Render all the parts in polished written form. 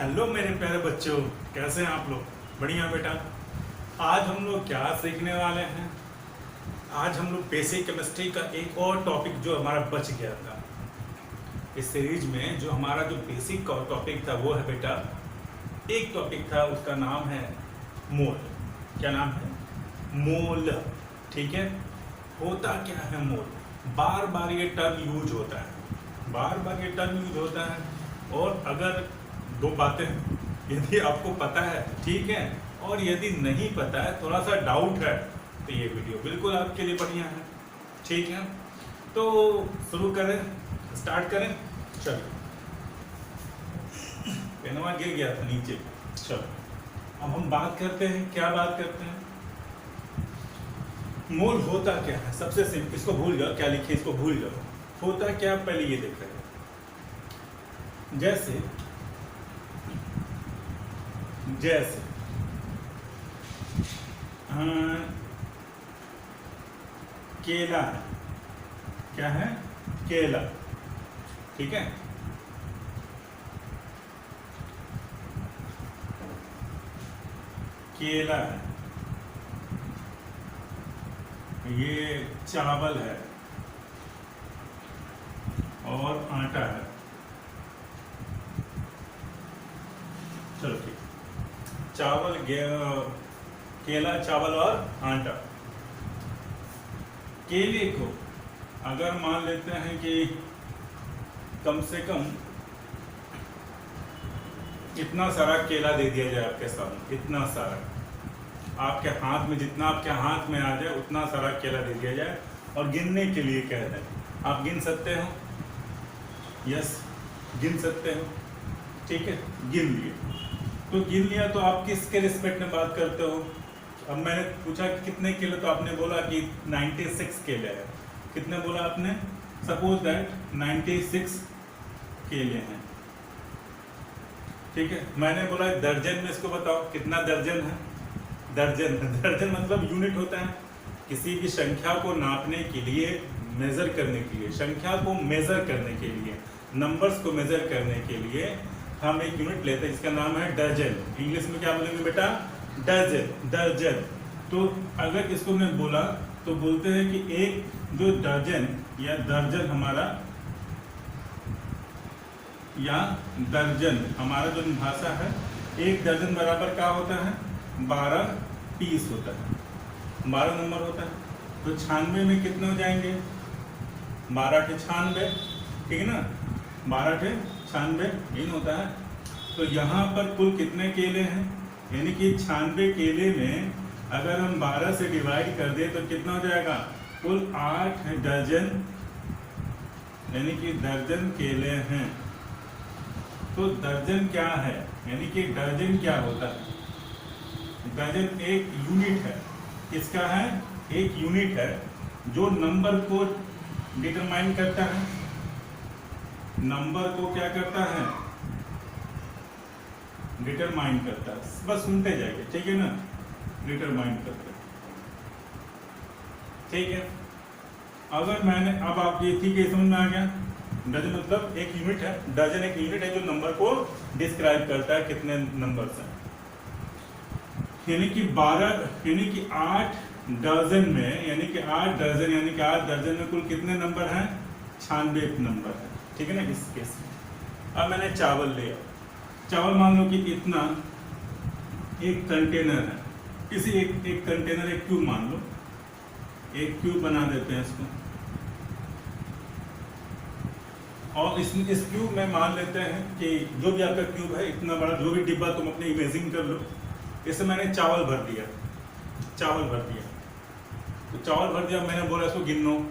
Hello मेरे प्यारे बच्चों, कैसे हैं आप लोग? बढ़िया बेटा। आज हम लोग क्या सीखने वाले हैं? आज हम लोग बेसिक केमिस्ट्री का एक और टॉपिक जो हमारा बच गया था इस सीरीज में, जो हमारा जो बेसिक टॉपिक था वो है बेटा, एक टॉपिक था उसका नाम है मोल। क्या नाम है? मोल। ठीक है। होता क्या है मोल? बार बार ये टर्म यूज होता है, बार बार ये टर्म यूज होता है। और अगर दो बातें यदि आपको पता है ठीक है, और यदि नहीं पता है, थोड़ा सा डाउट है, तो ये वीडियो बिल्कुल आपके लिए बढ़िया है। ठीक है, तो शुरू करें, स्टार्ट करें। चलो, पेनवा गिर गया था नीचे। चलो अब हम बात करते हैं, क्या बात करते हैं? मोल होता क्या है? सबसे सिंपल, इसको भूल जाओ, क्या लिखे इसको भूल जाओ। होता क्या, पहले ये देख रहे हैं। जैसे केला है। क्या है? केला। ठीक है। केला है, ये चावल है और आटा है। चलो ठीक, चावल केला, चावल और आटा। केले को अगर मान लेते हैं कि कम से कम इतना सारा केला दे दिया जाए आपके सामने, इतना सारा आपके हाथ में, जितना आपके हाथ में आ जाए उतना सारा केला दे दिया जाए, और गिनने के लिए कह दें, आप गिन सकते हो? यस, गिन सकते हो। ठीक है, गिन लिए। तो गिन लिया तो आप किसके रिस्पेक्ट में बात करते हो? अब मैंने पूछा कि कितने केले, तो आपने बोला कि 96 केले हैं। कितने बोला आपने? सपोज दैट 96 केले हैं। ठीक है, मैंने बोला दर्जन में इसको बताओ कितना दर्जन है। दर्जन, दर्जन मतलब यूनिट होता है। किसी भी संख्या को नापने के लिए, मेजर करने के लिए, संख्या को मेजर करने के लिए, नंबर्स को मेजर करने के लिए हम एक यूनिट लेते हैं जिसका नाम है डजन। इंग्लिश में क्या बोलेंगे बेटा? डजन। डजन। तो अगर इसको मैं बोला तो बोलते हैं कि एक जो डजन या दर्जन हमारा, या दर्जन हमारा जो भाषा है, एक दर्जन बराबर क्या होता है? 12 पीस होता है, 12 नंबर होता है। तो 96 में कितने हो जाएंगे? 12 के 96। ठीक है ना, 12 के 96 इन होता है। तो यहाँ पर कुल कितने केले हैं? यानी कि 96 केले में अगर हम 12 से डिवाइड कर दें तो कितना हो जाएगा? कुल 8 डजन, यानी कि दर्जन केले हैं। तो दर्जन क्या है? यानी कि दर्जन क्या होता है? दर्जन एक यूनिट है। किसका है? एक यूनिट है जो नंबर को डिटरमाइन करता है। नंबर को क्या करता है? डिटरमाइन करता है। बस सुनते जाइए, ठीक है ना? डिटरमाइन करता है। ठीक है, अगर मैंने, अब आप ये ठीक है, समझ में आ गया? डजन मतलब एक यूनिट है। डजन एक यूनिट है जो नंबर को डिस्क्राइब करता है, कितने नंबर्स हैं। यानी कि 12, यानी कि 8 डजन में, यानी कि 8 डजन, यानी कि 8 दर्जन में कुल कितने नंबर हैं? 96 नंबर है। ठीक है ना, इस केस में। अब मैंने चावल लिया, चावल मान लो कि इतना एक कंटेनर है। इसी एक कंटेनर, एक क्यूब मान लो, एक क्यूब बना देते हैं इसको, और इस क्यूब में मान लेते हैं कि जो भी आपका क्यूब है, इतना बड़ा जो भी डिब्बा तुम अपने इमेजिन कर लो, इससे मैंने चावल भर दिया। चावल भर दिया, तो चावल भर दिया, मैंने बोला इसको गिनो।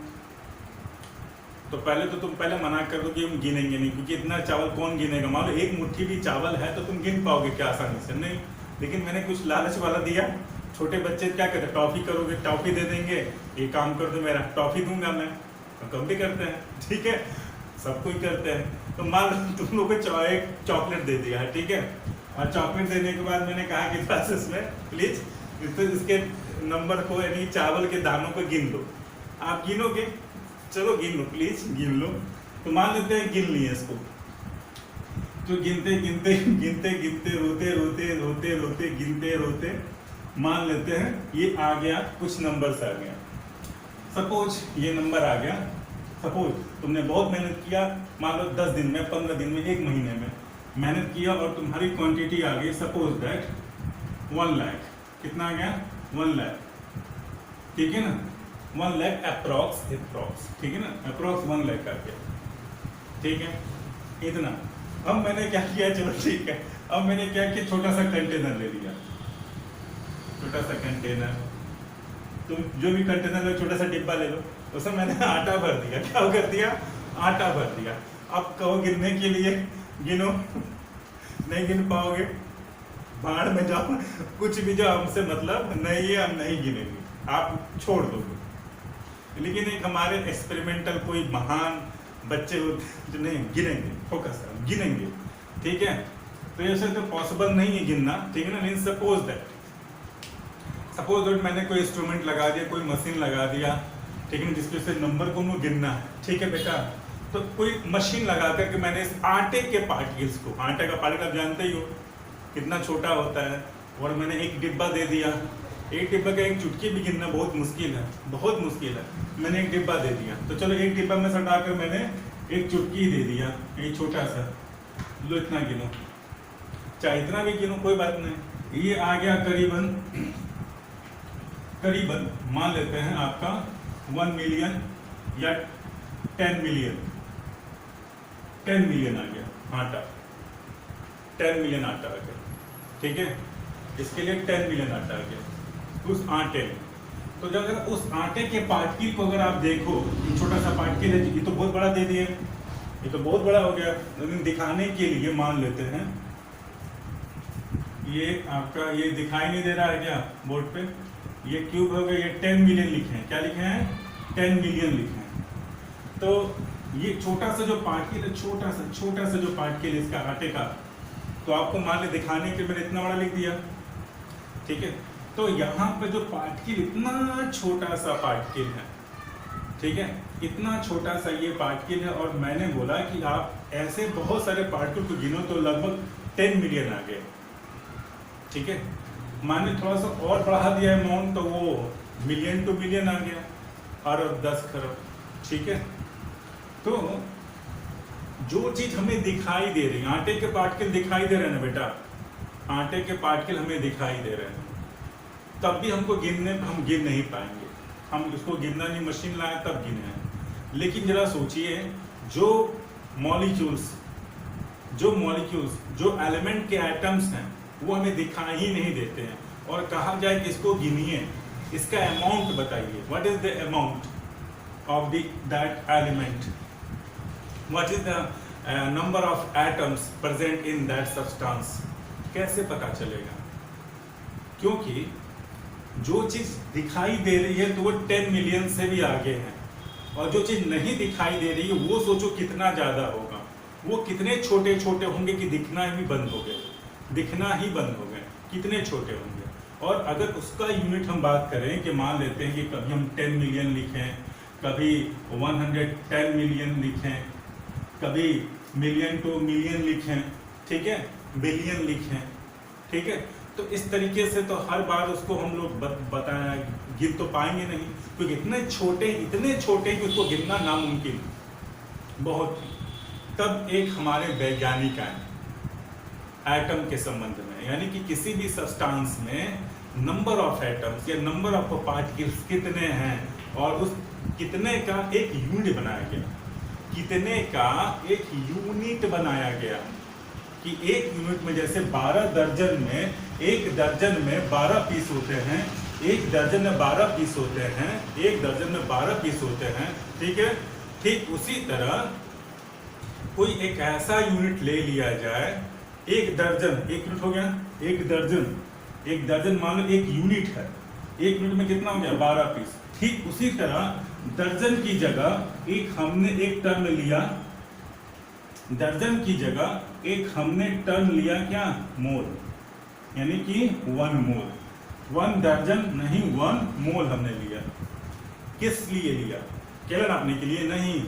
तो पहले तो तुम पहले मना कर दो कि हम गिनेंगे नहीं, क्योंकि इतना चावल कौन गिनेगा। मान लो एक मुट्ठी भी चावल है तो तुम गिन पाओगे क्या आसानी से? नहीं। लेकिन मैंने कुछ लालच वाला दिया। छोटे बच्चे क्या कहते हैं? टॉफी करोगे, टॉफी दे देंगे, ये काम कर दो मेरा, टॉफी दूंगा मैं। तो कम भी करते हैं, ठीक है, सब कोई करते हैं। तो मान लो तुम लोग को एक चॉकलेट दे दिया है, ठीक है, और चॉकलेट देने के बाद मैंने कहा कि बस इसमें प्लीज इसके नंबर को, यानी चावल के दानों को गिन लो। आप गिनोगे? चलो गिन लो, प्लीज गिन लो। तो मान लेते हैं गिन लिए इसको। तो गिनते गिनते गिनते गिनते रोते रोते रोते रोते गिनते रोते मान लेते हैं ये आ गया, कुछ नंबर्स आ गया। सपोज ये नंबर आ गया, सपोज तुमने बहुत मेहनत किया, मान लो 10 दिन में, 15 दिन में, 1 महीने में मेहनत किया और तुम्हारी क्वांटिटी आ गई सपोज दैट 1 लाख। कितना आ गया? 1 लाख, ठीक है ना? 1 लाख अप्रॉक्स, ठीक है ना? अप्रॉक्स 1 लाख आ गया, ठीक है? इतना। अब मैंने क्या किया, चलो ठीक है, अब मैंने क्या किया, छोटा सा कंटेनर ले लिया, छोटा सा कंटेनर, तुम जो भी कंटेनर लो, छोटा सा डिब्बा ले लो, उसमें मैंने आटा भर दिया। क्या कर दिया? आटा भर दिया। अब कहो गिनने के लिए, गिनो, नहीं गिन पाओगे, भाड़ में जाओ, कुछ भी जो हमसे मतलब नहीं है, हम नहीं गिनेंगे, आप छोड़ दोगे। लेकिन एक हमारे एक्सपेरिमेंटल कोई महान बच्चे होते जो नहीं गिनेंगे, फोकस गिनेंगे, ठीक है? तो ऐसे तो पॉसिबल नहीं है गिनना, ठीक है ना? लेकिन सपोज दैट मैंने कोई इंस्ट्रूमेंट लगा दिया, कोई मशीन लगा दिया, ठीक है, जिसके से नंबर को गिनना है, ठीक है बेटा? तो कोई मशीन लगा करके मैंने इस आटे के पार्टिकल्स को, आटे का पार्टिकल आप जानते ही हो कितना छोटा होता है, और मैंने एक डिब्बा दे दिया। एक डिब्बा का एक चुटकी भी गिनना बहुत मुश्किल है, बहुत मुश्किल है। मैंने एक डिब्बा दे दिया, तो चलो एक डिब्बा में सटाकर मैंने एक चुटकी दे दिया, एक छोटा सा, लो इतना गिनो, चाहे इतना भी गिनो कोई बात नहीं। ये आ गया करीबन मान लेते हैं आपका 1 मिलियन या 10 मिलियन, 10 मिलियन आ गया आटा, 10 मिलियन आटा आ गया, ठीक है? इसके लिए 10 मिलियन आटा आ गया उस आटे में। तो जब अगर उस आटे के पार्टिकल को अगर आप देखो, छोटा सा पार्टिकल है, ये तो बहुत बड़ा दे दिए, ये तो बहुत बड़ा हो गया, लेकिन दिखाने के लिए मान लेते हैं ये आपका, ये दिखाई नहीं दे रहा है क्या बोर्ड पे? ये क्यूब हो गया, ये 10 मिलियन लिखे हैं, क्या लिखे हैं? 10 मिलियन लिखे हैं। तो ये छोटा सा जो पार्टिकल है, छोटा सा जो पार्टिकल है इसका आटे का, तो आपको मान ले दिखाने के मैंने इतना बड़ा लिख दिया, ठीक है? तो यहाँ पे जो पार्टिकल, इतना छोटा सा पार्टिकल है, ठीक है, इतना छोटा सा ये पार्टिकल है, और मैंने बोला कि आप ऐसे बहुत सारे पार्टिकल को गिनो तो लगभग 10 मिलियन आ गए, ठीक है? मैंने थोड़ा सा और बढ़ा दिया अमाउंट, तो वो मिलियन टू मिलियन आ गया, अरब 10 खरब, ठीक है? तो जो चीज हमें दिखाई दे रही है, आटे के पार्टिकल दिखाई दे रहे हैं ना बेटा, आटे के पार्टिकल हमें दिखाई दे रहे हैं, तब भी हमको गिनने, हम गिन नहीं पाएंगे, हम उसको गिनना नहीं, मशीन लाए तब गिने हैं। लेकिन जरा सोचिए, जो मॉलिक्यूल्स, जो एलिमेंट के एटम्स हैं, वो हमें दिखाई ही नहीं देते हैं, और कहा जाए कि इसको गिनिए, इसका अमाउंट बताइए, what is the amount of that element, what is the number of atoms present in that substance, कैसे पता चलेगा? क्योंकि जो चीज दिखाई दे रही है तो वो 10 मिलियन से भी आगे है, और जो चीज नहीं दिखाई दे रही है वो सोचो कितना ज्यादा होगा, वो कितने छोटे छोटे होंगे कि दिखना ही बंद हो गए, कितने छोटे होंगे। और अगर उसका यूनिट हम बात करें कि मान लेते हैं कि कभी हम 10 मिलियन लिखें, कभी 110 मिलियन लिखें, कभी मिलियन टू मिलियन लिखें, ठीक है, बिलियन लिखें, ठीक है? तो इस तरीके से तो हर बार उसको हम लोग बताया गिन तो पाएंगे नहीं, क्योंकि इतने छोटे कि उसको गिनना नामुमकिन बहुत। तब एक हमारे वैज्ञानिक आए एटम के संबंध में, यानी कि किसी भी सब्सटेंस में नंबर ऑफ एटम्स या नंबर ऑफ पार्टिकल्स कितने हैं, और उस कितने का एक यूनिट बनाया गया, कितने का एक यूनिट बनाया गया, कि एक यूनिट में जैसे 12 दर्जन में, एक दर्जन में 12 पीस होते हैं, एक दर्जन में 12 पीस होते हैं, एक दर्जन में 12 पीस होते हैं, ठीक है? ठीक उसी तरह कोई एक ऐसा यूनिट ले लिया जाए, एक दर्जन, एक यूनिट हो गया, एक दर्जन मान लो एक यूनिट है, एक यूनिट में कितना हो गया? 12 पीस। ठीक उसी तरह दर्जन की जगह एक हमने एक टर्म लिया, दर्जन की जगह एक हमने टर्म लिया क्या? मोल, यानी कि 1 मोल, 1 दर्जन नहीं 1 मोल हमने लिया। किस लिए लिया? केला नापने के लिए नहीं,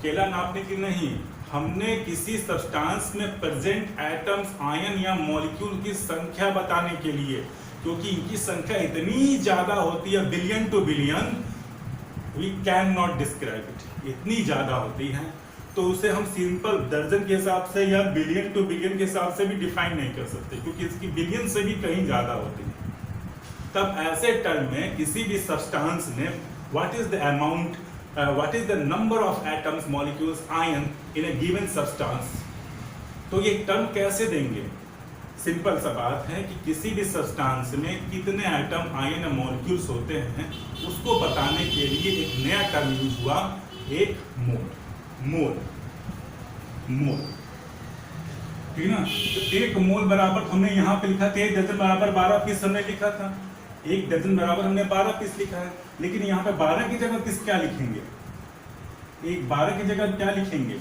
केला नापने के लिए नहीं, हमने किसी सब्सटेंस में प्रेजेंट एटम्स, आयन या मॉलिक्यूल की संख्या बताने के लिए, क्योंकि इनकी संख्या इतनी ज्यादा होती है, billion to billion, we can not describe it, इतनी ज्यादा होती है, तो उसे हम सिंपल दर्जन के हिसाब से या बिलियन टू बिलियन के हिसाब से भी डिफाइन नहीं कर सकते, क्योंकि इसकी बिलियन से भी कहीं ज्यादा होती है। तब ऐसे टर्म में किसी भी सब्सटेंस में what is the amount, what is the number of atoms, molecules, ion in A given substance, तो ये टर्म कैसे देंगे? सिंपल सा बात है कि किसी भी सब्सटेंस में कितने एटम, आयन या मॉलिक्यूल्स होते हैं उसको बताने के लिए एक नया टर्म यूज हुआ, एक मोल। मोल, मोल, ठीक ना? तो एक मोल बराबर हमने यहाँ पे लिखा था 1 दर्जन बराबर 12 पीस हमने लिखा था, 1 दर्जन बराबर हमने 12 पीस लिखा है, लेकिन यहाँ पे 12 की जगह किस क्या लिखेंगे? एक 12 की जगह क्या लिखेंगे?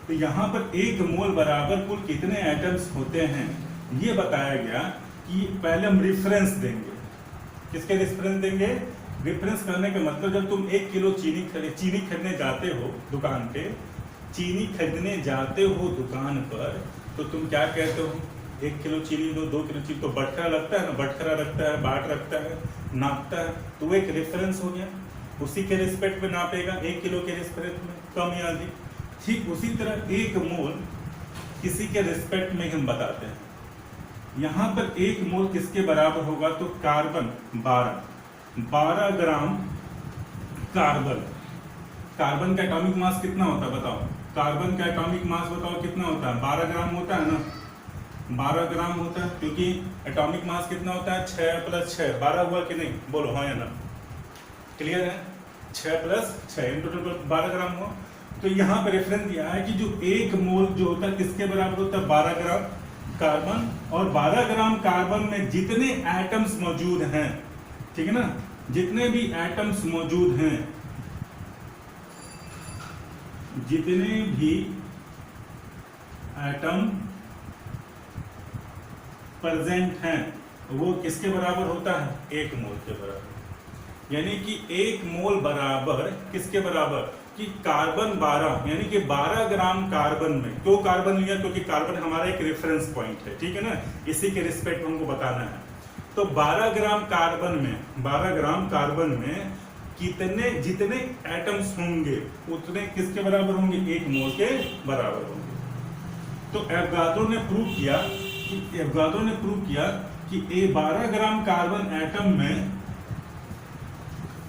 तो यहाँ पर एक मोल बराबर कुल कितने एटम्स होते हैं ये बताया गया कि पहले हम रेफरेंस देंगे। किसके रेफरेंस देंगे? रेफरेंस करने का मतलब जब तुम 1 किलो चीनी खरीदने जाते हो दुकान पे, चीनी खरीदने जाते हो दुकान पर, तो तुम क्या कहते हो? 1 किलो चीनी दो, 2 किलो चीनी, तो बटखरा लगता है ना, बटखरा रखता है, बाट रखता है, नापता है, तो वो एक रेफरेंस हो गया, उसी के रिस्पेक्ट में नापेगा, 1 किलो के रिस्पेक्ट में, कम या अधिक। ठीक उसी तरह एक मोल किसी के रिस्पेक्ट में हम बताते हैं। यहाँ पर एक मोल किसके बराबर होगा? तो कार्बन 12 ग्राम कार्बन। कार्बन का एटॉमिक मास कितना होता है बताओ? कार्बन का एटॉमिक मास बताओ कितना होता है? 12 ग्राम होता है ना, 12 ग्राम होता है, क्योंकि एटॉमिक मास कितना होता है? 6 + 6 12 हुआ कि नहीं? बोलो हाँ या ना? क्लियर है? 6 + 6 इन टोटल 12 ग्राम हुआ। तो यहाँ पे रेफरेंस दिया है कि जो एक मोल जो होता है किसके बराबर होता है? 12 ग्राम कार्बन। और 12 ग्राम कार्बन में जितने एटम्स मौजूद हैं, ठीक है ना, जितने भी एटम्स मौजूद हैं, जितने भी एटम प्रेजेंट हैं वो किसके बराबर होता है? एक मोल के बराबर। यानी कि एक मोल बराबर किसके बराबर? कि कार्बन 12, यानी कि 12 ग्राम कार्बन में, क्यों कार्बन लिया? क्योंकि कार्बन हमारा एक रेफरेंस पॉइंट है, ठीक है ना, इसी के रिस्पेक्ट हमको बताना है। तो 12 ग्राम कार्बन में, 12 ग्राम कार्बन में जितने एटम्स होंगे उतने किसके बराबर होंगे? एक मोल के बराबर होंगे। तो एवोगाड्रो ने प्रूव किया कि 12 ग्राम कार्बन एटम में,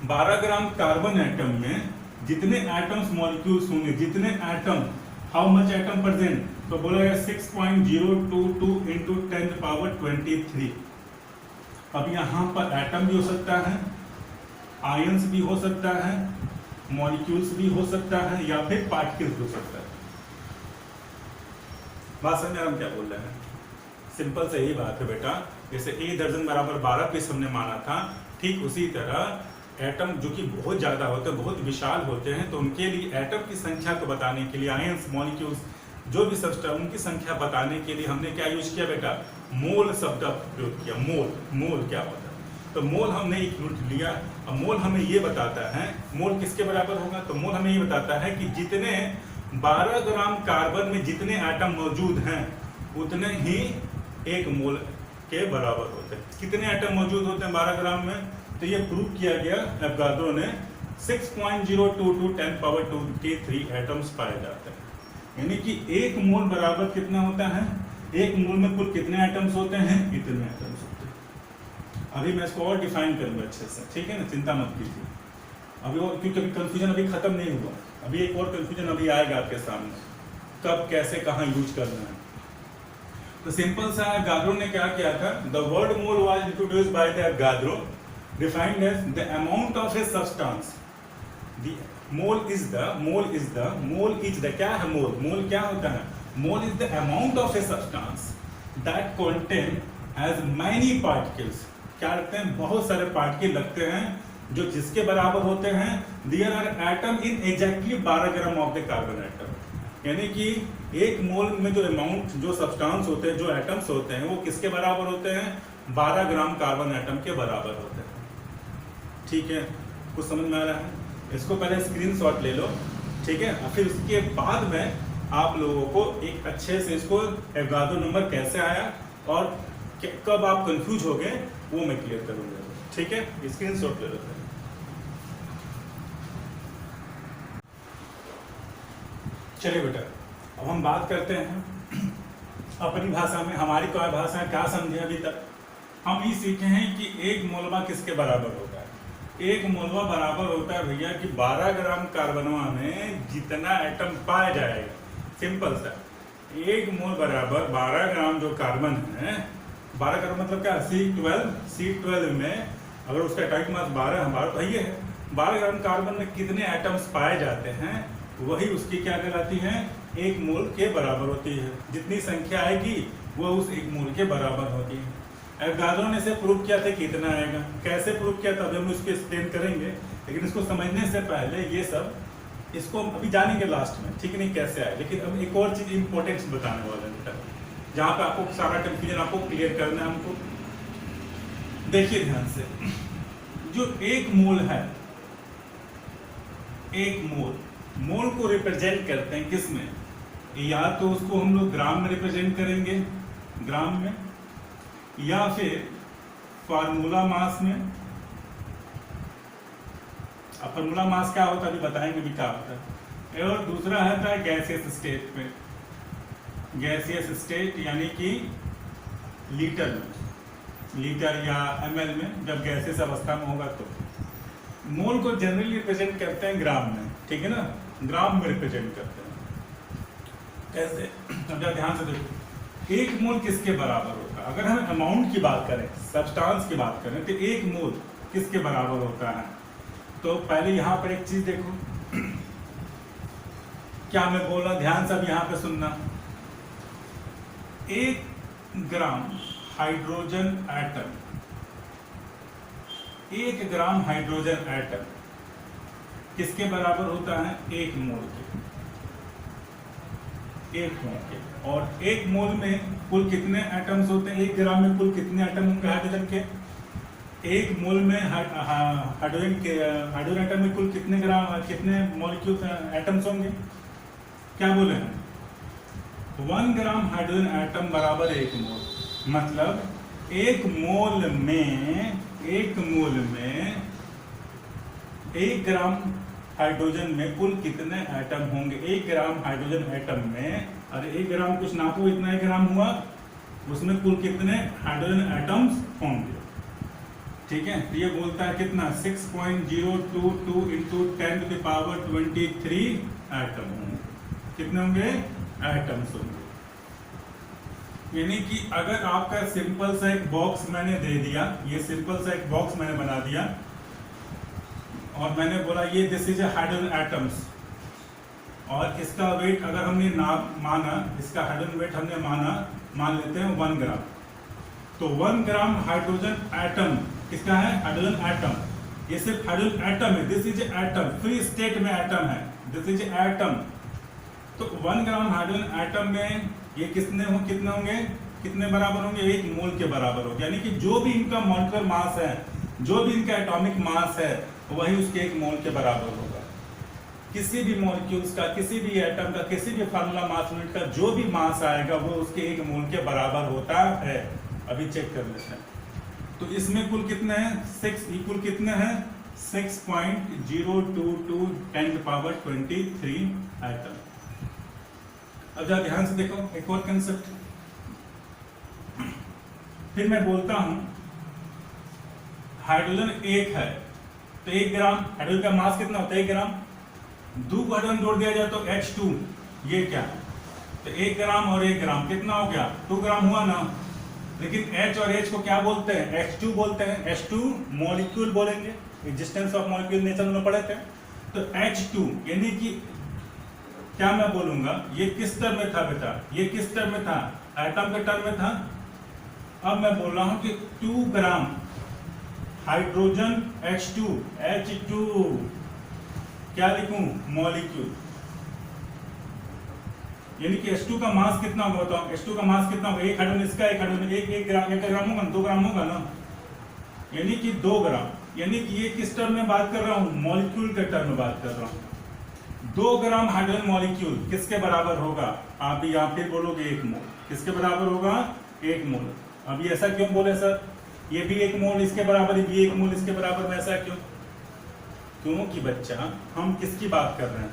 12 ग्राम कार्बन एटम में जितने एटम्स मॉलिक्यूल्स होंगे, जितने atom, how much atom present? तो बोला गया 6.022 into 10⁻23। अब यहाँ पर एटम भी हो सकता है, आयंस भी हो सकता है, मॉलिक्यूल्स भी हो सकता है, या फिर पार्टिकल्स भी हो सकता है। बात समझ में हम क्या बोल रहे हैं? सिंपल से यही बात है बेटा। जैसे 1 दर्जन बराबर 12 पीस हमने माना था, ठीक उसी तरह एटम जो कि बहुत ज्यादा होते हैं, बहुत विशाल होते हैं, तो उनके लिए एटम की संख्या को बताने के लिए, आयंस, मॉलिक्यूल्स, जो भी सब्सटेंस, उनकी संख्या बताने के लिए हमने क्या यूज किया बेटा? मोल शब्द का प्रयोग किया। मोल क्या होता है? तो मोल हमने एक यूनिट लिया। अब मोल हमें ये बताता है, मोल किसके बराबर होगा? तो मोल हमें ये बताता है कि जितने 12 ग्राम कार्बन में जितने एटम मौजूद हैं उतने ही एक मोल के बराबर होते हैं। कितने एटम मौजूद होते हैं 12 ग्राम में? तो ये प्रूव किया गया एवोगाड्रो ने, 6.022 10⁻23 एटम्स पाए जाते हैं। यानी कि एक मोल बराबर कितना होता है? एक मोल में कुल कितने एटम्स होते हैं? इतने एटम्स होते हैं। अभी मैं इसको और डिफाइन करूंगा अच्छे से, ठीक है ना, चिंता मत कीजिए। अभी और क्योंकि अभी कंफ्यूजन अभी खत्म नहीं हुआ, अभी एक और कंफ्यूजन अभी आएगा आपके सामने, कब, कैसे, कहाँ यूज करना है। तो सिंपल सा एवोगाड्रो ने क्या किया था? The word mole was introduced by the Avogadro, defined as the amount of a substance. The mole is the क्या है मोल? मोल क्या होता है? मोल is the amount of a substance that contain as many particles. क्या रखते हैं? बहुत सारे पार्टिकल रखते हैं जो जिसके बराबर होते हैं there are atom in exactly 12 gram of the carbon atom. यानी कि एक मोल में जो अमाउंट, जो सब्सटेंस होते हैं, जो एटम्स होते हैं, वो किसके बराबर होते हैं? 12 ग्राम कार्बन एटम के बराबर होते हैं। ठीक है, कुछ समझ में आ रहा है? इसको पहले स्क्रीनशॉट ले लो, ठीक है, और फिर उसके बाद में आप लोगों को एक अच्छे से इसको एवोगाड्रो नंबर कैसे आया और कब आप कंफ्यूज हो गए वो मैं क्लियर करूंगा। ठीक है, स्क्रीनशॉट ले लेते हैं। चलिए बेटा, अब हम बात करते हैं अपनी भाषा में। हमारी क्या भाषा है, क्या समझे अभी तक? हम ये सीखे हैं कि एक मोलवा किसके बराबर होता है। एक मोलवा बराबर होता है भैया कि 12 ग्राम कार्बनवा में जितना एटम पाया जाएगा, सिंपल सा। एक मोल बराबर 12 ग्राम जो कार्बन है, 12 ग्राम मतलब क्या, C12 में अगर उसका एटॉमिक मास 12 हमारा तो ये है, 12 ग्राम कार्बन में कितने एटम्स पाए जाते हैं वही उसकी क्या कहलाती है, एक मोल के बराबर होती है। जितनी संख्या आएगी वो उस एक मोल के बराबर होती है। एवोगाड्रो ने इसे प्रूव किया था कितना आएगा, कैसे प्रूव किया था अभी हम इसको एक्सप्लेन करेंगे, लेकिन इसको समझने से पहले ये सब इसको अभी जानेंगे लास्ट में, ठीक नहीं, कैसे आए। लेकिन अब एक और चीज इंपॉर्टेंट बताने वाला है जहाँ पे आपको सारा कंफ्यूजन आपको क्लियर करना है हमको। देखिए ध्यान से, जो एक मोल है, एक मोल को रिप्रेजेंट करते हैं किस में, या तो उसको हम लोग ग्राम में रिप्रेजेंट करेंगे, ग्राम में, या फिर फार्मूला मास में। अब फार्मूला मास क्या होता है अभी बताएंगे भी क्या होता है। और दूसरा है गैसियस स्टेट में, गैसियस स्टेट यानी कि लीटर में, लीटर या ml में, जब गैसियस अवस्था में होगा तो। मोल को जनरली रिप्रेजेंट करते हैं ग्राम में, ठीक है ना, ग्राम में रिप्रेजेंट करते हैं। कैसे, अब ध्यान से देखो, एक मोल किसके बराबर होता है? अगर हम अमाउंट की बात करें, सब्सटेंस की बात करें, तो एक मोल किसके बराबर होता है? तो पहले यहाँ पर एक चीज देखो, क्या मैं बोल रहा, ध्यान से अब यहाँ पे सुनना। 1 gram hydrogen atom, 1 gram hydrogen atom किसके बराबर होता है? एक मोल के, एक मोल के। और एक मोल में कुल कितने एटम्स होते हैं? 1 ग्राम में कुल कितने एटम होंगे हाइड्रोजन के? एक मोल में हाइड्रोजन एटम में कुल कितने मॉलिक्यूल एटम्स होंगे? क्या बोले हैं? 1 ग्राम हाइड्रोजन एटम बराबर 1 मोल। मतलब एक मोल में 1 ग्राम हाइड्रोजन में कुल कितने एटम होंगे? 1 ग्राम हाइड्रोजन एटम में, अरे 1 ग्राम कुछ नापो, इतना 1 ग्राम हुआ, उसमें कुल कितने हाइड्रोजन एटम्स होंगे? ठीक है, तो ये बोलता है कितना, 6.022 into 10 to the power 23 atom होंगे। कितने होंगे? एटम्स होंगे। यानी कि अगर आपका सिंपल सा एक बॉक्स मैंने दे दिया, ये सिंपल सा एक बॉक्स मैंने बना दिया और मैंने बोला ये दिस इज हाइड्रोजन एटम्स, और इसका वेट अगर हमने माना, इसका हाइड्रोजन वेट हमने मान लेते हैं 1 ग्राम। तो 1 ग्राम हाइड्रोजन एटम किसका है? Hydrogen atom. ये सिर्फ हाइड्रोजन एटम है, this is atom, free state में एटम है, दिस इज एटम। तो 1 ग्राम हाइड्रोजन एटम में ये कितने होंगे, कितने बराबर होंगे? 1 मोल के बराबर होंगे। यानी कि जो भी इनका मॉलिक्यूलर मास है, जो भी इनका एटॉमिक मास है, वही उसके 1 मोल के बराबर होगा। किसी भी मॉलिक्यूल्स का, किसी भी एटम का, किसी भी फार्मूला मास यूनिट का जो भी मास आएगा वो उसके 1 मोल के बराबर होता है। अभी चेक कर लेते हैं। तो इसमें कुल कितने हैं? 6, कुल कितने हैं? 6.022 10 टू पावर 23 एटम। अब जरा ध्यान से देखो एक और कंसेप्ट, फिर मैं बोलता हूं हाइड्रोजन 1 है, तो 1 ग्राम हाइड्रोजन का मास कितना होता है? 1 ग्राम। 2 हाइड्रोजन जोड़ दिया जाए तो H2, ये क्या है? तो 1 ग्राम और 1 ग्राम कितना हो गया? 2 ग्राम हुआ ना। लेकिन H और H को क्या बोलते हैं? H2 बोलते हैं। H2 मॉलिक्यूल बोलेंगे, एग्जिस्टेंस ऑफ मॉलिक्यूल नेचर में पढ़े थे। तो H2 यानी कि क्या मैं बोलूंगा, ये किस टर्म में था बेटा? ये किस टर्म में था? एटम के टर्म में था। अब मैं बोल रहा हूं कि 2 ग्राम हाइड्रोजन H2 क्या लिखूं? मॉलिक्यूल। यानी कि H2 का मास कितना होगा बताओ? H2 का मास कितना होगा? 1 हाइड्रोजन इसका, 1 हाइड्रोजन, 1 ग्राम होगा, 2 ग्राम होगा ना, यानी कि 2 ग्राम। यानी कि ये किस टर्म में बात कर रहा हूं? मॉलिक्यूल के टर्म में बात कर रहा हूं। 2 ग्राम हाइड्रोजन मॉलिक्यूल किसके बराबर होगा? आप यहाँ फिर बोलोगे 1 मोल। किसके बराबर होगा? 1 मोल। अब ये ऐसा क्यों बोले सर? ये भी 1 मोल इसके बराबर, ये भी 1 मोल इसके बराबर में, ऐसा क्यों? क्योंकि बच्चा हम किसकी बात कर रहे हैं?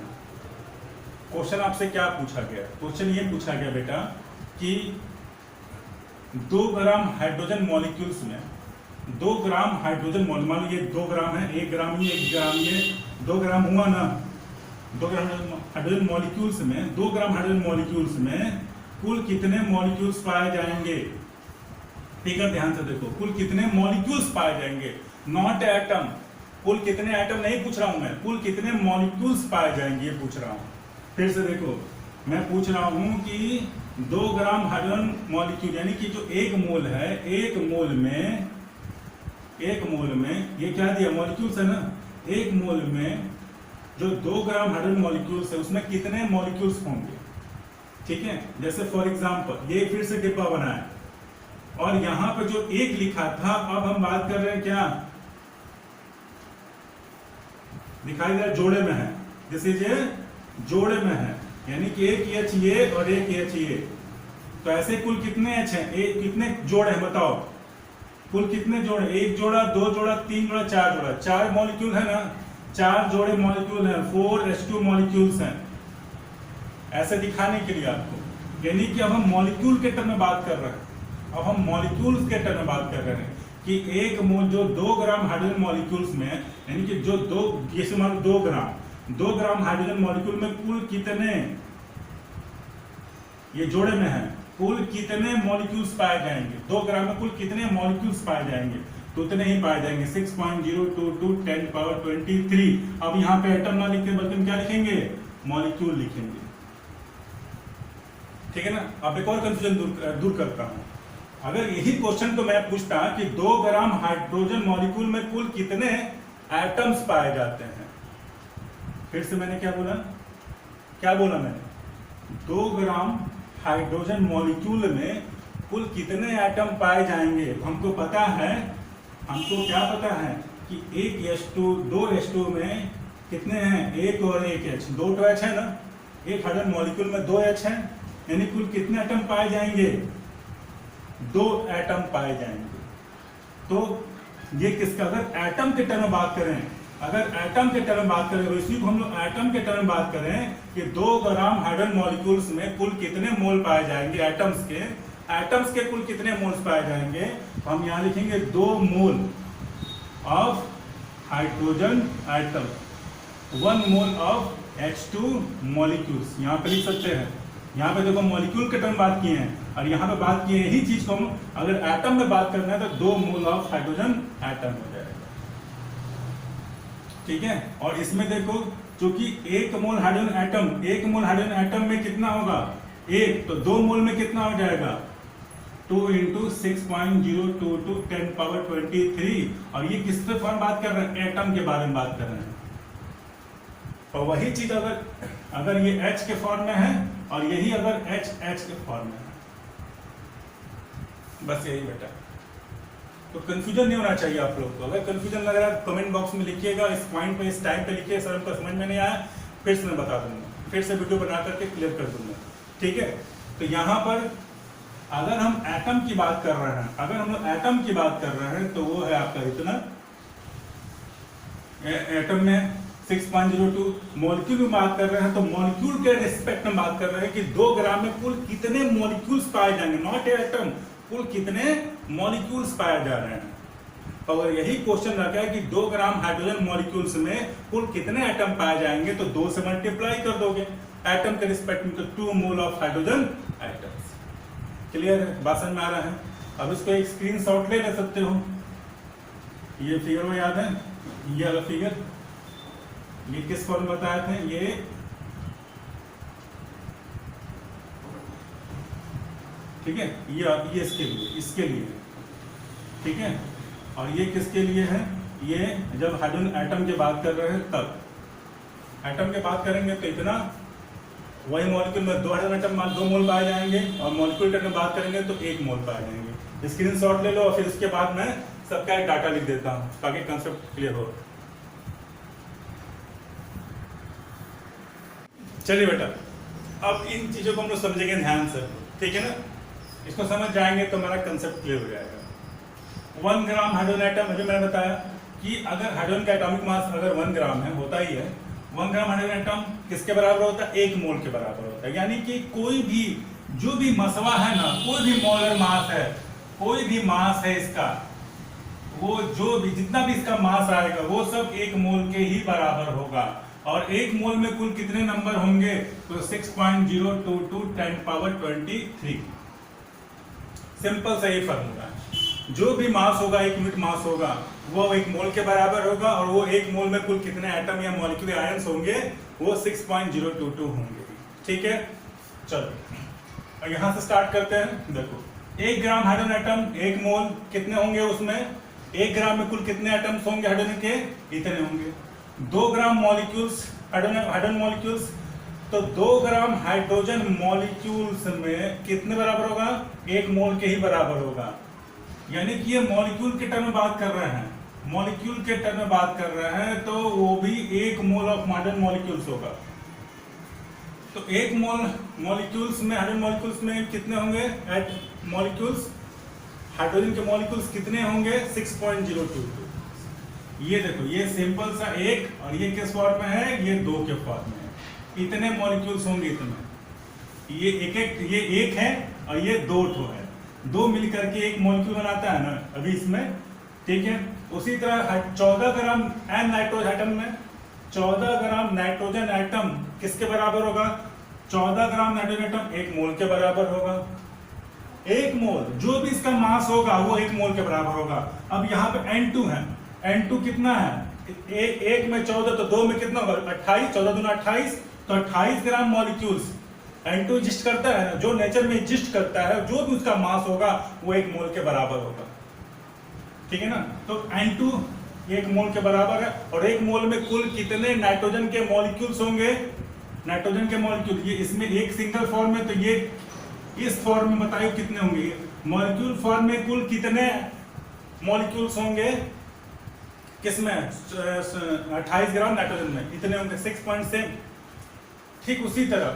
क्वेश्चन आपसे क्या पूछा गया? क्वेश्चन ये पूछा गया बेटा कि 2 ग्राम हाइड्रोजन मॉलिक्यूल्स में 2 ग्राम हाइड्रोजन मॉलिक्यूल, मान लो ये 2 ग्राम है, 1 ग्राम ये 1 ग्राम, ये 2 ग्राम हुआ ना। 2 ग्राम हाइड्रोजन मॉलिक्यूल्स में 2 ग्राम हाइड्रोजन मॉलिक्यूल्स में कुल कितने मॉलिक्यूल्स पाए जाएंगे? ठीक है, ध्यान से देखो, कुल कितने मॉलिक्यूल्स पाए जाएंगे, नॉट एटम। कुल कितने एटम नहीं पूछ रहा हूं मैं, कुल कितने मॉलिक्यूल्स पाए जाएंगे ये पूछ रहा हूं। फिर से देखो, मैं पूछ रहा हूं कि 2 ग्राम हाइड्रोजन मॉलिक्यूल यानी कि जो 1 मोल है, 1 मोल में ये क्या दिया? मॉलिक्यूल्स है ना। 1 मोल में जो 2 ग्राम हाइड्रोजन मॉलिक्यूल्स है उसमें कितने मॉलिक्यूल्स होंगे? ठीक है, जैसे फॉर एग्जांपल ये फिर से डिब्बा बना है और यहां पे जो 1 लिखा था, अब हम बात कर रहे हैं क्या? दिखाई दे रहा है, जोड़े में है। दिस इज ए जोड़े में है, यानी कि 1 H ये और 1 H ये। तो ऐसे कुल कितने H हैं? कितने जोड़े हैं बताओ? कुल कितने जोड़े? 1 जोड़ा, 2 जोड़ा, 3 जोड़ा, 4 जोड़ा। 4 मॉलिक्यूल है ना, 4 जोड़े मॉलिक्यूल हैं, 4H2 मॉलिक्यूल्स हैं। ऐसे दिखाने के लिए आपको, यानी कि अब हम मॉलिक्यूल के टर्म में बात कर रहे हैं। अब हम मॉलिक्यूल्स के टर्म में बात कर रहे हैं कि 1 मोल जो 2 ग्राम हाइड्रोजन मॉलिक्यूल्स में, यानी कि जो 2 ग्राम हाइड्रोजन मॉलिक्यूल में कुल कितने, ये जोड़े में है, कुल कितने मॉलिक्यूल्स पाए जाएंगे? 2 ग्राम में कुल कितने मॉलिक्यूल्स पाए जाएंगे? तो उतने ही पाए जाएंगे, 6.022 10 पावर 23। अब यहाँ पे एटम ना लिखे बल्कि हम क्या लिखेंगे? मॉलिक्यूल लिखेंगे। ठीक है ना। अब एक और कंफ्यूजन दूर करता हूं। अगर यही क्वेश्चन तो मैं पूछता कि 2 ग्राम हाइड्रोजन मॉलिक्यूल में कुल कितने एटम्स पाए जाते हैं? फिर से मैंने क्या बोला मैंने? 2 ग्राम हाइड्रोजन मॉलिक्यूल में कुल कितने एटम पाए जाएंगे? हमको पता है, हमको क्या पता है कि 2 H2 में कितने हैं? 1 और 1 H, 2 H है ना। एक हाइड्रोजन मॉलिक्यूल में 2 H है, यानी कुल कितने एटम पाए जाएंगे? 2 एटम पाए जाएंगे। तो ये किसका, अगर एटम के टर्म में बात करें, तो इसी को हम लोग एटम के टर्म में बात करें कि 2 ग्राम हाइड्रोजन मॉलिक्यूल्स में कुल कितने मोल पाए जाएंगे? एटम्स के कुल कितने मोल्स पाए जाएंगे? तो हम यहाँ लिखेंगे 2 mole of hydrogen atom, 1 mole of H2 molecules. यहाँ पे लिख सकते हैं। यहाँ पे देखो मॉलिक्यूल के टर्म बात किए हैं और यहाँ पे बात किए यही चीज को हम अगर एटम में बात करना है तो 2 मोल ऑफ हाइड्रोजन एटम हो जाएगा। ठीक है, और इसमें देखो चूंकि 1 मोल हाइड्रोजन एटम में कितना होगा? 1, तो 2 मोल में कितना हो जाएगा? 2 × 6.022 10 पावर 23। और ये किस पे फॉर्म बात कर रहे हैं? एटम के बारे में बात कर रहे हैं। और वही चीज अगर ये H के फॉर्म में है और यही अगर H के फॉर्म में है, बस यही बेटा। तो कंफ्यूजन नहीं होना चाहिए आप लोग को। अगर कंफ्यूजन लग रहा है कमेंट बॉक्स में लिखिएगा, इस पॉइंट पे, इस टाइम पे लिखिए, सर हमको समझ में नहीं आया, फिर से मैं बता दूंगा, फिर से वीडियो बना करके क्लियर कर दूंगा। ठीक है, तो यहाँ पर अगर हम एटम की बात कर रहे हैं, तो वो है आपका इतना, एटम में 6.02। मॉलिक्यूल में बात कर रहे हैं तो मॉलिक्यूल के रिस्पेक्ट में बात कर रहे हैं कि 2 ग्राम में कुल कितने मॉलिक्यूल्स पाए जाएंगे, नॉट एटम, कुल कितने मॉलिक्यूल्स पाए जा रहे हैं। अगर यही क्वेश्चन रखा है कि 2 ग्राम हाइड्रोजन मॉलिक्यूल्स में कुल कितने एटम पाए जाएंगे, तो 2 से मल्टीप्लाई कर दोगे एटम के रिस्पेक्ट में, तो 2 mole of hydrogen atoms. Clear है, बात समझ में आ रहा है? अब इसको एक स्क्रीनशॉट ले सकते हो। ये फिगर में याद है, ये वाला फिगर, ये किस फॉर्म में बताए थे? ये ठीक है, ये इसके लिए ठीक है। और ये किसके लिए है? ये जब हाइड्रोजन एटम की बात कर रहे हैं तब, एटम की बात करेंगे तो इतना, वही मॉलिक्यूल में 2 हाइड्रोजन एटम 2 मोल पाए जाएंगे, और मॉलिक्यूल की बात करेंगे तो 1 मोल पाए जाएंगे। स्क्रीनशॉट ले लो और फिर उसके बाद मैं सबका एक डाटा लिख देता हूँ ताकि कंसेप्ट क्लियर हो। चलिए बेटा, अब इन चीज़ों को हम लोग समझेंगे ध्यान से, ठीक है ना। इसको समझ जाएंगे तो हमारा कंसेप्ट क्लियर हो जाएगा। 1 ग्राम हाइड्रोजन एटम, अभी मैंने बताया कि अगर हाइड्रोजन का एटॉमिक मास अगर 1 ग्राम है, होता ही है, 1 ग्राम हाइड्रोजन एटम किसके बराबर होता है? 1 मोल के बराबर होता है। यानी कि कोई भी जो भी मसवा है ना, कोई भी मोलर मास है, कोई भी मास है इसका, वो जो भी जितना भी इसका मास आएगा वो सब 1 मोल के ही बराबर होगा। और 1 मोल में कुल कितने नंबर होंगे? तो 6.022 10⁻23। सिंपल सा ये फॉर्मूला है। जो भी मास होगा, 1 यूनिट मास होगा, वो 1 मोल के बराबर होगा। और वो 1 मोल में कुल कितने एटम या मॉलिक्यूलर आयंस होंगे? वो 6.022 होंगे। ठीक है, चलो यहां से स्टार्ट करते हैं। देखो, 1 ग्राम हाइड्रोजन एटम 1 मोल कितने होंगे? उसमें 1 ग्राम में कुल कितने एटम्स होंगे हाइड्रोजन के? इतने होंगे। 2 ग्राम मॉलिक्यूल्स हाइड्रोजन मॉलिक्यूल्स, तो 2 ग्राम हाइड्रोजन मॉलिक्यूल्स में कितने बराबर होगा? 1 मोल के ही बराबर होगा। यानी कि ये मॉलिक्यूल के टर्म में बात कर रहे हैं, मॉलिक्यूल के टर्म में बात कर रहे हैं, तो वो भी 1 मोल ऑफ हाइड्रोजन मॉलिक्यूल्स होगा। तो 1 मोल मॉलिक्यूल्स में, हाइड्रोजन मॉलिक्यूल्स में कितने होंगे? एट मॉलिक्यूल्स, हाइड्रोजन के मॉलिक्यूल्स कितने होंगे? 6.022। ये देखो, ये सिंपल सा 1, और ये किस फॉर्म में है? ये 2 के फॉर्म में है। इतने मॉलिक्यूल्स होंगे इतने। ये एक है और ये 2 ठो है, 2 मिलकर के 1 मॉलिक्यूल बनाता है ना अभी इसमें, ठीक है। उसी तरह 14 ग्राम एन नाइट्रोजन एटम में, 14 ग्राम नाइट्रोजन एटम किसके बराबर होगा? 14 ग्राम नाइट्रोजन एटम 1 मोल के बराबर होगा। 1 मोल, जो भी इसका मास होगा वो 1 मोल के बराबर होगा। अब यहाँ पे N2 है, N2 कितना है? 1 में 14, तो 2 में कितना होगा? 28, 14 दूना 28, तो 28 ग्राम मॉलिक्यूल्स N2 एग्जिस्ट करता है ना, जो नेचर में एग्जिस्ट करता है, जो भी उसका मास होगा वो 1 मोल के बराबर होगा, ठीक है ना। तो N2 1 मोल के बराबर है। और 1 मोल में कुल कितने नाइट्रोजन के मॉलिक्यूल्स होंगे? नाइट्रोजन के मॉलिक्यूल, ये इसमें एक सिंगल फॉर्म में, तो ये इस फॉर्म में बताइए कितने होंगे? मॉलिक्यूल फॉर्म में कुल कितने मॉलिक्यूल्स होंगे? किसमें? 28 ग्राम नाइट्रोजन में इतने होंगे, 6.7। ठीक उसी तरह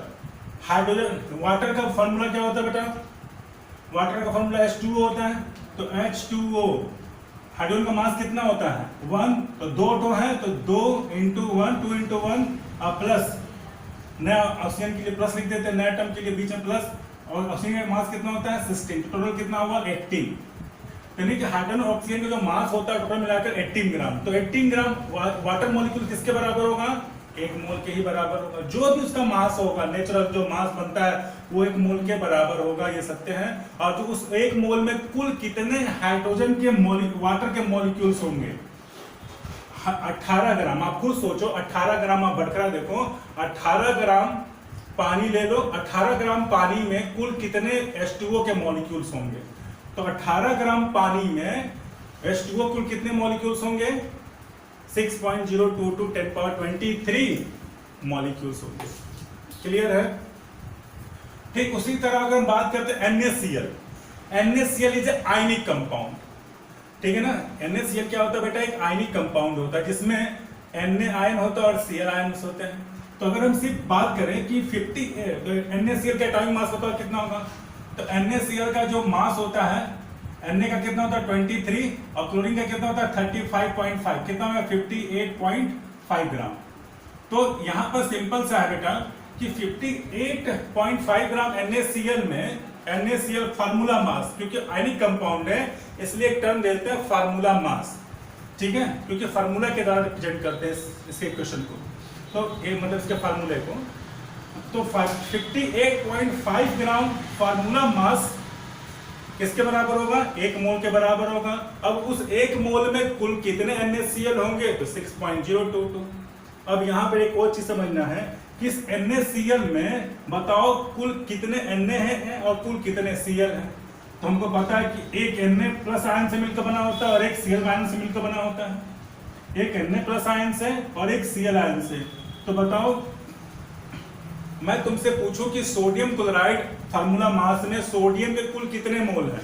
हाइड्रोजन, वाटर का फॉर्मूला क्या होता है बेटा? वाटर का फॉर्मूला H2O होता है। तो H2O, हाइड्रोजन का मास कितना होता है? 1, तो 2 टो है, तो 2 × 1, 2 × 1, और प्लस नया ऑक्सीजन के लिए प्लस लिख देते हैं, नया एटम के लिए बीच में प्लस। और ऑक्सीजन का मास कितना होता है? 16। टोटल कितना हुआ? 18। यानी कि हाइड्रोजन और ऑक्सीजन का जो मास होता है टोटल मिलाकर 18 ग्राम। तो 18 ग्राम वाटर मॉलिक्यूल किसके बराबर होगा? 1 मोल के ही बराबर होगा। जो भी उसका मास होगा, नेचुरल जो मास बनता है, वो 1 मोल के बराबर होगा, ये सत्य है। और जो उस 1 मोल में कुल कितने हाइड्रोजन के वाटर के मॉलिक्यूल्स होंगे? 18 ग्राम। आप खुद सोचो, 18 ग्राम, आप बढ़कर देखो, 18 ग्राम पानी ले लो, 18 ग्राम पानी में कुल कितने H2O के मॉलिक्यूल्स होंगे? तो 18 ग्राम पानी में H2O कुल कितने मॉलिक्यूल्स होंगे? 6.022 10⁻23 मॉलिक्यूल्स होंगे। क्लियर है? ठीक उसी तरह अगर हम बात करते हैं NaCl, NaCl is a ionic compound, ठीक है ना। NaCl क्या होता है बेटा? एक आयनिक कंपाउंड होता है जिसमें Na आयन होता है और Cl आयन्स होते हैं। तो अगर हम सिर्फ बात करें कि 50 NaCl का एटॉमिक मास बताओ कितना होगा? तो NaCl का जो मास होता है, Na का कितना होता है? 23, और क्लोरीन का कितना होता है? 35.5। कितना होगा? 58.5 ग्राम। तो यहां पर सिंपल सा है बेटा कि 58.5 ग्राम NaCl में, NaCl फार्मूला मास, क्योंकि आयनिक कंपाउंड है इसलिए एक टर्म देते हैं फार्मूला मास, ठीक है, क्योंकि फार्मूला के द्वारा रिप्रेजेंट करते हैं इसके क्वेश्चन को। तो एक मतलब इसके फार्मूले को, तो 58.5 ग्राम फार्मूला मास किसके बराबर होगा? 1 मोल के बराबर होगा। अब उस 1 मोल में कुल कितने NaCl होंगे? तो 6.022। अब यहाँ पर एक और चीज समझना है कि इस NaCl में बताओ कुल कितने Na हैं और कुल कितने Cl हैं। तो हमको पता है कि एक Na प्लस आयन से मिलकर बना होता है और एक Cl आयन से मिलकर बना होता है। एक Na प्लस आयन से और एक Cl आयन से। तो बताओ, मैं तुमसे पूछूं कि सोडियम क्लोराइड फार्मूला मास में सोडियम के कुल कितने मोल हैं?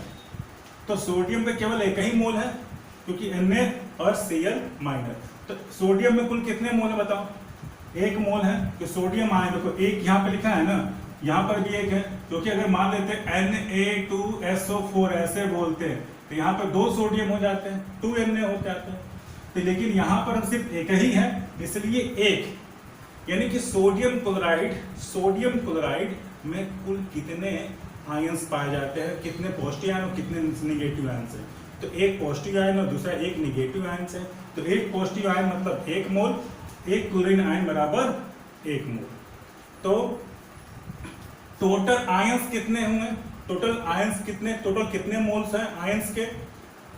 तो सोडियम में केवल 1 ही मोल है, क्योंकि Na और Cl माइनस। तो सोडियम में कुल कितने मोल है बताओ? 1 मोल है। तो सोडियम आयन देखो एक यहाँ पे लिखा है ना, यहाँ पर भी एक है, क्योंकि अगर मान लेते हैं Na2SO4 ऐसे बोलते हैं तो यहाँ पर 2 सोडियम हो जाते हैं, 2 Na हो जाते हैं। तो लेकिन यहाँ पर सिर्फ एक ही है, इसलिए एक, यानी कि सोडियम क्लोराइड में कुल कितने आयंस पाए जाते हैं, कितने पॉजिटिव आयन और कितने निगेटिव आयंस है। तो एक पॉजिटिव आयन और दूसरा एक निगेटिव आयन है। तो एक पॉजिटिव आयन मतलब 1 मोल, एक क्लोरीन आयन बराबर 1 मोल। तो टोटल आयंस कितने हुए, टोटल कितने मोल्स हैं आयंस के,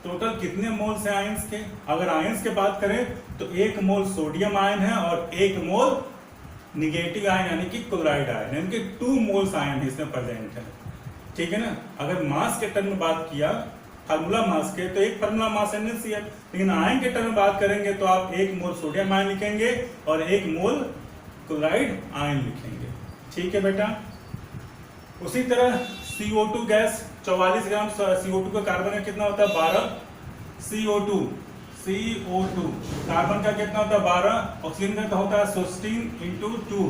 टोटल कितने मोल्स हैं आयंस के। अगर आयंस के बात करें तो 1 मोल सोडियम आयन है और 1 मोल निगेटिव आयन यानी कि क्लोराइड आयन, यानी कि 2 मोल्स आयन इसमें प्रेजेंट है, ठीक है ना। अगर मास के टर्म में बात किया, फार्मूला मास के, तो एक फार्मूला मास NaCl, लेकिन आयन के टर्म में बात करेंगे तो आप 1 मोल सोडियम आयन लिखेंगे और 1 मोल क्लोराइड आयन लिखेंगे, ठीक है बेटा। उसी तरह CO2 गैस 44 ग्राम CO2 का कार्बन का कितना होता है 12, CO2 कार्बन का कितना होता है 12, ऑक्सीजन का होता है 16 इंटू 2,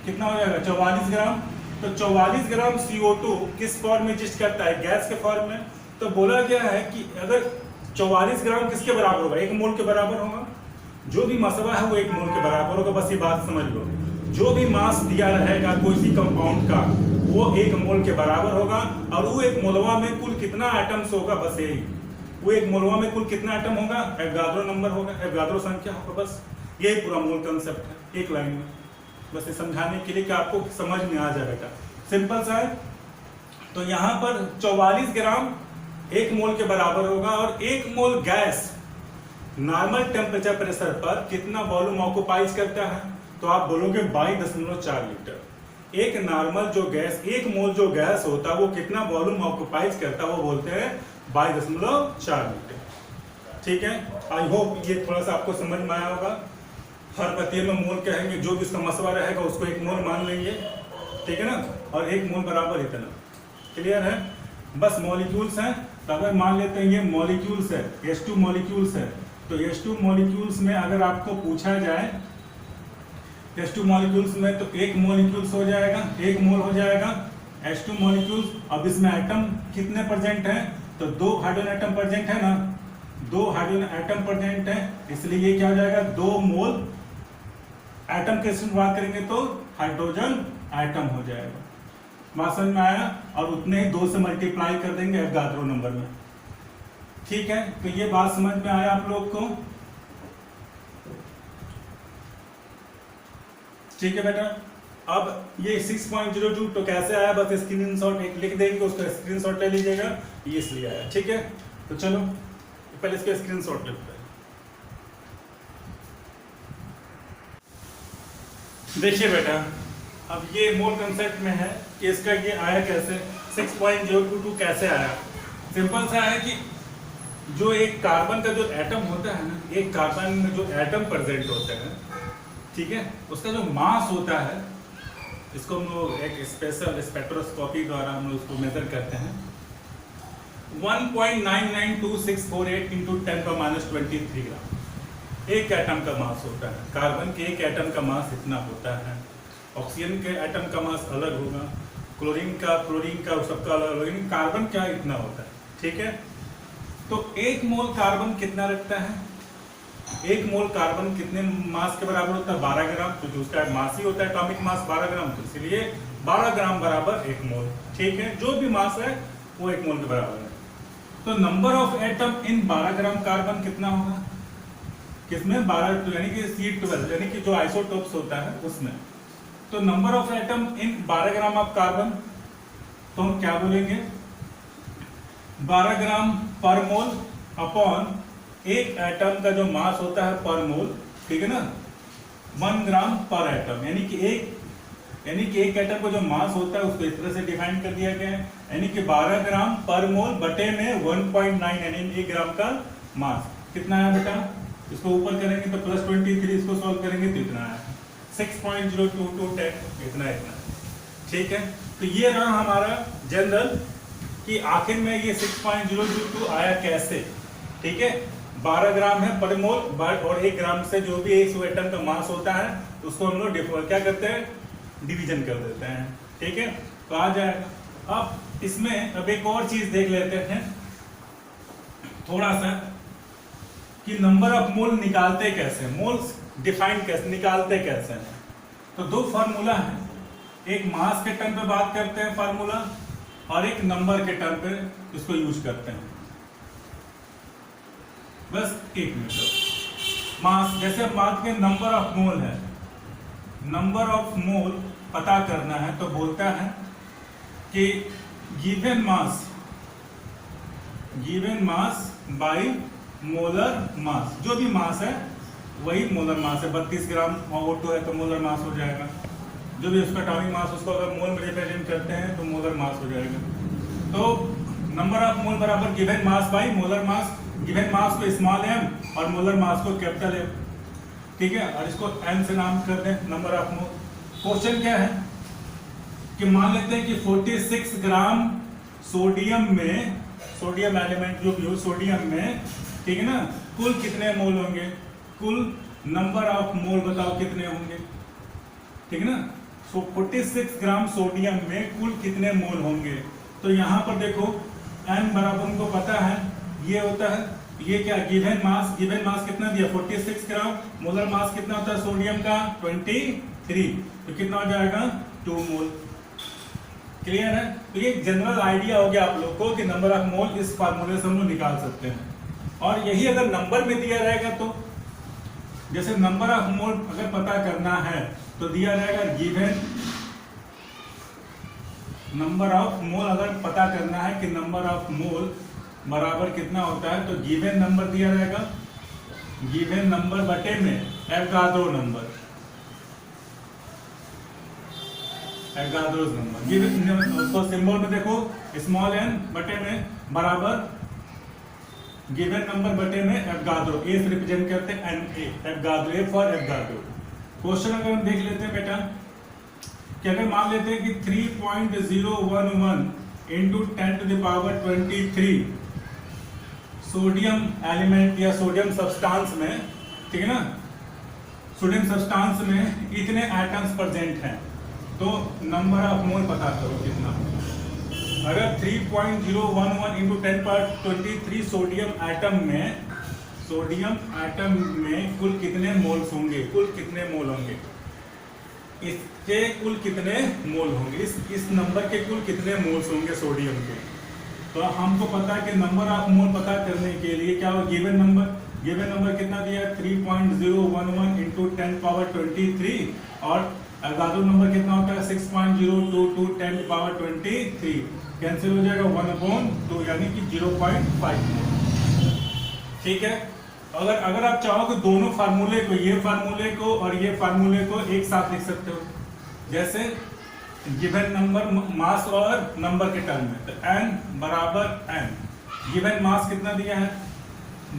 कितना हो जाएगा 44 ग्राम। तो 44 ग्राम CO2 किस फॉर्म में एग्जिस्ट करता है, गैस के फॉर्म में। तो बोला गया है कि अगर 44 ग्राम किसके बराबर होगा, 1 मोल के बराबर होगा। जो भी मसला है वो 1 मोल के बराबर होगा, बस ये बात समझ लो। जो भी मास दिया रहेगा कोई सी कंपाउंड का वो 1 मोल के बराबर होगा, और वो 1 मोलवा में कुल कितना एटम्स होगा, बस यही, वो 1 मोलवा में कुल कितना एटम होगा, एवोगाड्रो नंबर होगा, एवोगाड्रो संख्या होगा, बस यही पूरा मूल कंसेप्ट है एक लाइन में। बस ये समझाने के लिए कि आपको समझ में आ जाए बेटा, सिंपल सा है। तो यहाँ पर 44 ग्राम 1 मोल के बराबर होगा, और 1 मोल गैस नॉर्मल टेम्परेचर प्रेशर पर कितना वॉल्यूम ऑक्युपाइज करता है, तो आप बोलोगे 22.4 लीटर। एक नॉर्मल जो गैस 1 मोल जो गैस होता है वो कितना वॉल्यूम ऑक्युपाइज करता है, वो बोलते हैं 22.4 लीटर, ठीक है। आई होप ये थोड़ा सा आपको समझ में आया होगा। हर पतिये में मोल कहेंगे, जो भी उसका मसला रहेगा उसको 1 मोल मान लेंगे, ठीक है ना, और 1 मोल बराबर इतना, क्लियर है। बस मॉलिक्यूल्स हैं, तो अगर मान लेते हैं ये मॉलिक्यूल्स है, H2 मॉलिक्यूल्स है, तो H2 मॉलिक्यूल्स में अगर आपको पूछा जाए H2 मॉलिक्यूल्स में, तो 1 मॉलिक्यूल्स हो जाएगा, 1 मोल हो जाएगा H2 मॉलिक्यूल्स। अब इसमें एटम कितने प्रेजेंट हैं, तो 2 हाइड्रोजन एटम प्रेजेंट है ना, 2 हाइड्रोजन एटम प्रेजेंट है, इसलिए ये क्या हो जाएगा 2 मोल। एटम के बात करेंगे तो हाइड्रोजन एटम हो जाएगा, बात समझ में आया। और उतने ही 2 से मल्टीप्लाई कर देंगे एवोगाड्रो नंबर में, ठीक है। तो ये बात समझ में आया आप लोग को, ठीक है बेटा। अब ये 6.02 तो कैसे आया, बस स्क्रीनशॉट एक लिख देंगे, उसका स्क्रीनशॉट ले लीजिएगा, ये इसलिए आया, ठीक है। तो चलो पहले इसका स्क्रीनशॉट लेते हैं। देखिए बेटा, अब ये मोल कंसेप्ट में है कि इसका ये आया कैसे, 6.022 कैसे आया। सिंपल सा है कि जो एक कार्बन का जो एटम होता है ना, एक कार्बन में जो एटम प्रेजेंट होता है, ठीक है, उसका जो मास होता है, इसको हम लोग एक स्पेशल स्पेक्ट्रोस्कोपी द्वारा हम लोग उसको मेजर करते हैं। 1.992648 इंटू 10⁻23 ग्राम एक एटम का मास होता है। कार्बन के एक एटम का मास इतना होता है, ऑक्सीजन के एटम का मास अलग होगा, क्लोरीन का, फ्लोरीन का, सबका अलग होगा, लेकिन कार्बन क्या इतना होता है, ठीक है। तो 1 मोल कार्बन कितना रखता है, 1 मोल कार्बन कितने मास के बराबर होता है 12 ग्राम, क्योंकि उसका मास ही होता है एटॉमिक मास 12 ग्राम, तो इसलिए 12 ग्राम बराबर 1 मोल, ठीक है। जो भी मास है वो 1 मोल के बराबर है। तो number of atom in 12 gram carbon कितना होगा, किसमें 12, यानी कि C12, यानी कि जो आइसोटोप्स होता है उसमें। तो number of atom in 12 gram of carbon, तो हम क्या बोलेंगे 12 ग्राम पर मोल अपॉन एक एटम का जो मास होता है पर मोल, ठीक है ना, 1 ग्राम पर एटम, यानी कि एक एटम को जो मास होता है उसको इस तरह से डिफाइन कर दिया गया है, यानी कि 12 ग्राम पर मोल बटे में 1.9, यानी 1 ग्राम का मास। कितना है बेटा, इसको ऊपर करेंगे तो +23, इसको सॉल्व करेंगे तो इतना है 6.02210, इतना, ठीक है। तो ये रहा हमारा जनरल कि आखिर में ये 6.022 आया कैसे, ठीक है। 12 ग्राम है पर मोल, और 1 ग्राम से जो भी 100 एटम का मास होता है उसको हम लोग क्या करते हैं, डिवीजन कर देते हैं। ठीक है, तो आ जाएगा। अब इसमें अब एक और चीज देख लेते हैं थोड़ा सा कि नंबर ऑफ मोल निकालते कैसे, मोल्स डिफाइन कैसे, निकालते कैसे हैं। तो दो फार्मूला है, एक मास के टर्म पे बात करते हैं फार्मूला, और एक नंबर के टर्म पे इसको यूज करते हैं। बस एक मिनट। मास, जैसे बात के नंबर ऑफ मोल है, नंबर ऑफ मोल पता करना है तो बोलता है कि given mass by molar mass, जो भी मास है वही मोलर मास है। 32 ग्राम O2 है तो मोलर मास हो जाएगा, जो भी उसका एटॉमिक मास उसको अगर मोल में रिप्रेजेंट करते हैं तो मोलर मास हो जाएगा। तो नंबर ऑफ मोल बराबर given mass by molar mass, given mass को स्मॉल m और मोलर मास को कैपिटल M। ठीक है, और इसको n से नाम कर दें नंबर ऑफ मोल। क्वेश्चन क्या है कि मान लेते हैं कि 46 ग्राम सोडियम में, सोडियम एलिमेंट जो भी हो सोडियम में, ठीक है ना, कुल कितने मोल होंगे, कुल नंबर ऑफ मोल बताओ कितने होंगे। ठीक है ना, 46 ग्राम सोडियम में कुल कितने मोल होंगे। तो यहाँ पर देखो n बराबर उनको पता है, ये होता है, ये क्या गिवन मास कितना दिया 46 ग्राम, मोलर मास कितना होता है सोडियम का 23, तो कितना हो जाएगा 2 मोल। क्लियर है। तो ये जनरल आइडिया हो गया आप लोग को कि नंबर ऑफ मोल इस फार्मूले से हम लोग निकाल सकते हैं। और यही अगर नंबर में दिया रहेगा तो जैसे नंबर ऑफ मोल अगर पता करना है तो दिया रहेगा गिवन नंबर ऑफ मोल, अगर पता करना है कि नंबर ऑफ मोल बराबर कितना होता है तो गिवन नंबर दिया रहेगा, गिवन नंबर बटे में Avogadro number, Avogadro's number. Given उसको सिंबल में देखो स्मॉल n बटे में बराबर गिवन नंबर बटे में एवोगाड्रो, ए से रिप्रेजेंट करते हैं Na, Avogadro, A for Avogadro. Question अगर हम देख लेते हैं बेटा कि अगर मान लेते हैं कि 3.011 into 10 to the power 23 sodium element या सोडियम सब्सटेंस में, ठीक है ना, सोडियम सब्सटेंस में इतने एटम्स प्रेजेंट हैं, तो नंबर ऑफ मोल पता करो कितना। अगर 3.011 into 10 power 23 सोडियम एटम में कुल कितने मोल्स होंगे, कुल कितने मोल होंगे, इसके कुल कितने मोल होंगे, इस नंबर के कुल कितने मोल्स होंगे सोडियम के। तो हमको पता है कि नंबर ऑफ मोल पता करने के लिए क्या हो, गिवन नंबर कितना दिया 3.011 into 10 power 23 और एवोगाड्रो नंबर कितना होता है 6.022 10 power 23, कैंसिल हो जाएगा 1/2 यानी कि 0.5। ठीक है। अगर आप चाहो कि दोनों फार्मूले को, ये फार्मूले को और ये फार्मूले को एक साथ लिख सकते हो, जैसे गिवन नंबर मास और नंबर के टर्म में, तो n बराबर n, गिवन मास कितना दिया है,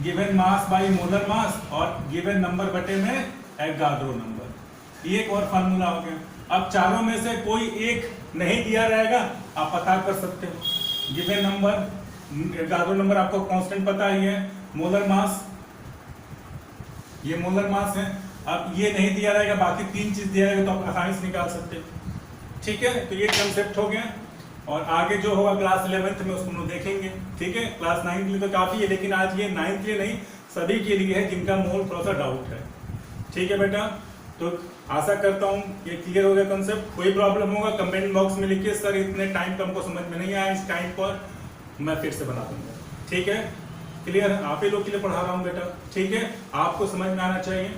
given mass by molar mass और गिवन नंबर बटे में एवोगाड्रो नंबर। ये एक और फार्मूला हो गया। अब चारों में से कोई एक नहीं दिया रहेगा, आप पता कर सकते हो। गिवन नंबर, एवोगाड्रो नंबर आपको कांस्टेंट पता ही है, मोलर मास, ये मोलर मास है। अब ये नहीं दिया रहेगा, बाकी 3 चीज दिया रहेगा तो आप आसानी से निकाल सकते हो। ठीक है, तो ये कंसेप्ट हो गया और आगे जो होगा क्लास 11th में उसको हम लोग देखेंगे। ठीक है, क्लास 9 के लिए तो काफी है, लेकिन आज ये 9th के लिए नहीं, सभी के लिए है जिनका मोल थोड़ा सा डाउट है। ठीक है बेटा, तो आशा करता हूँ ये क्लियर हो गया कंसेप्ट। कोई प्रॉब्लम होगा कमेंट बॉक्स में लिखिए, सर इतने टाइम पर हमको समझ में नहीं आया, इस टाइम पर मैं फिर से बना दूंगा। ठीक है, क्लियर है, आप ही लोग के लिए पढ़ा रहा हूँ बेटा। ठीक है, आपको समझ में आना चाहिए।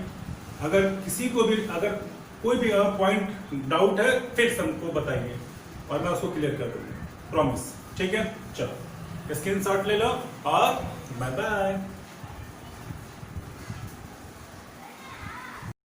अगर किसी को भी अगर कोई भी पॉइंट डाउट है फिर हमको बताइए और मैं उसको क्लियर कर दूंगा, प्रॉमिस। ठीक है, चलो स्क्रीनशॉट ले लो और बाय बाय।